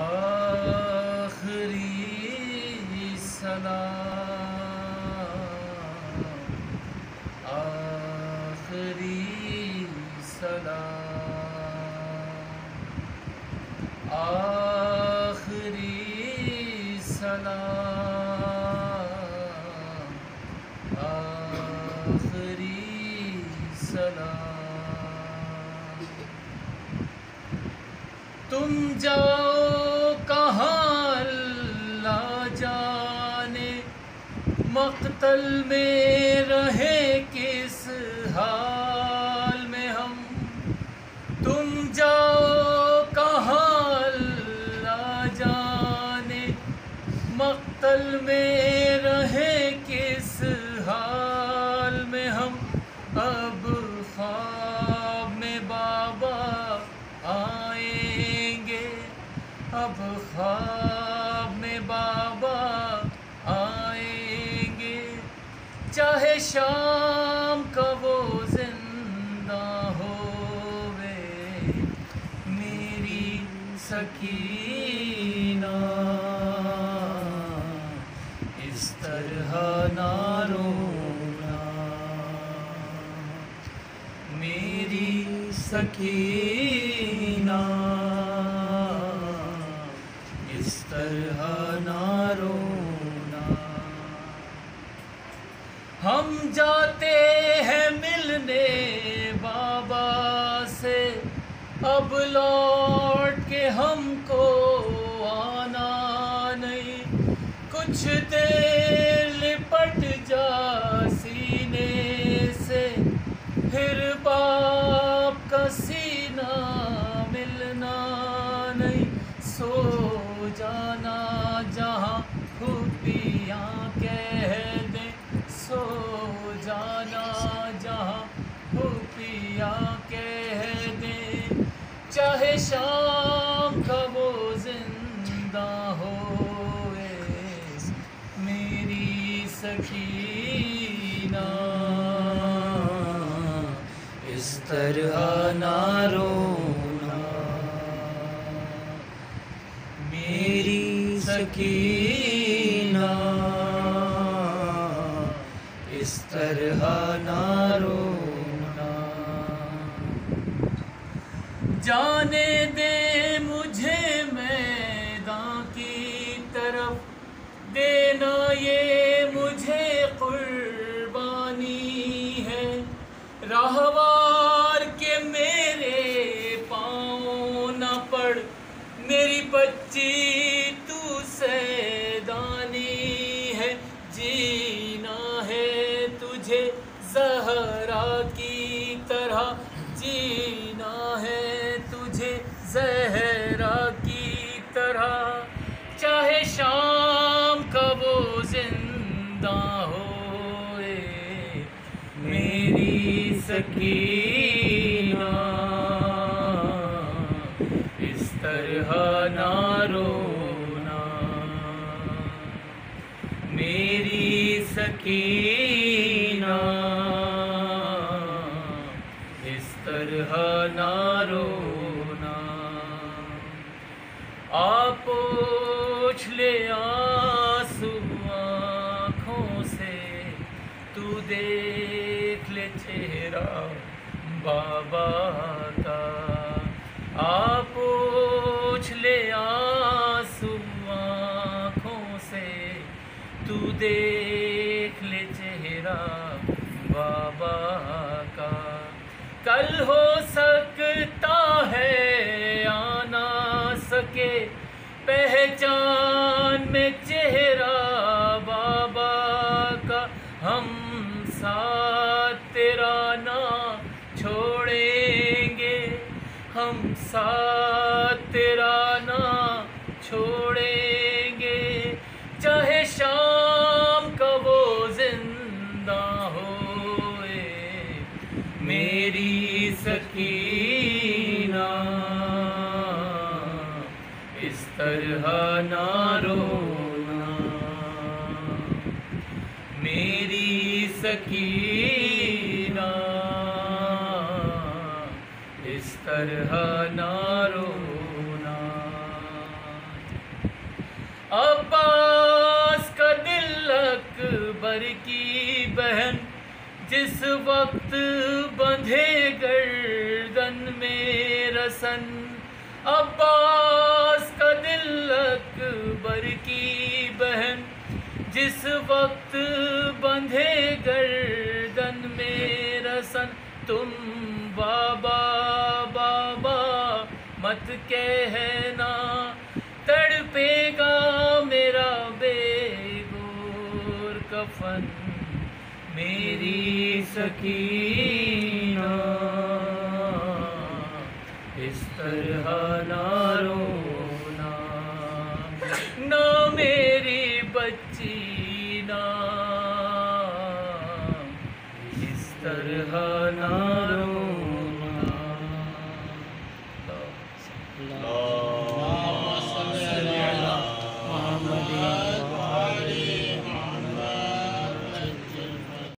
آخری سلام، آخری سلام، آخری سلام، آخری سلام۔ تم جاؤ کہاں اللہ جانے، مقتل میں رہے کس حال میں ہم۔ تم جاؤ کہاں اللہ جانے، مقتل میں رہے کس حال میں ہم۔ اب خواب میں بابا آئیں گے، اب خواب میں بابا آئیں گے، چاہے شام کا وہ زندہ ہوئے۔ میری سکینہ اس طرح نہ رونا، میری سکینہ اس طرح نہ رونا۔ ہم جاتے ہیں ملنے بابا سے، اب لوٹ کے ہم کو آنا نہیں۔ کچھ دیر لپٹ جا سینے سے، پھر باپ کا سینہ ملنا نہیں۔ سو جانا جہاں پھوپھیاں کہہ دیں، سو جانا جہاں پھوپھیاں کہہ دیں، چاہے شام کا وہ زندہ ہوئے۔ میری سکینہ اس طرح نہ رونا، میری سکینہ اس طرح نہ رونا۔ جانے دے مجھے میدان کی طرف، دینا یہ مجھے قربانی ہے۔ راہوار کے میرے پاؤں نہ پڑ، میری بچی تو سیدانی ہے۔ جینا ہے تجھے زہرا کی طرح، جینا ہے تجھے زہرا کی طرح، چاہے شام کا وہ زندہ ہوئے۔ میری سکینہ اس طرح نہ رونا، میری سکینہ اس طرح نہ رونا۔ آپ پوچھ لے آنسو آنکھوں سے، تو دیکھ لے چہرہ بابا کا۔ آپ پوچھ لے آنسو آنکھوں سے، تو دیکھ لے چہرہ بابا کا۔ کل ہو سکتا ہے آ نہ سکے پہچان میں چہرہ بابا کا، ہم ساتھ تیرا نہ چھوڑیں گے، ہم ساتھ تیرا نہ چھوڑیں گے، چاہے شام کا وہ زندہ ہوئے۔ میری سکینہ اس طرح نہ رونا، میری سکینہ اس طرح نہ رونا۔ جس وقت بندھے گردن میں رسن عباس کا دل اکبر کی بہن، جس وقت بندھے گردن میں رسن تم بابا بابا مت کہنا، تڑپے گا میرا بے گور کفن میری سکینہ، اس طرح نہ رونا، نہ میری بچی نہ، اس طرح نہ رونا۔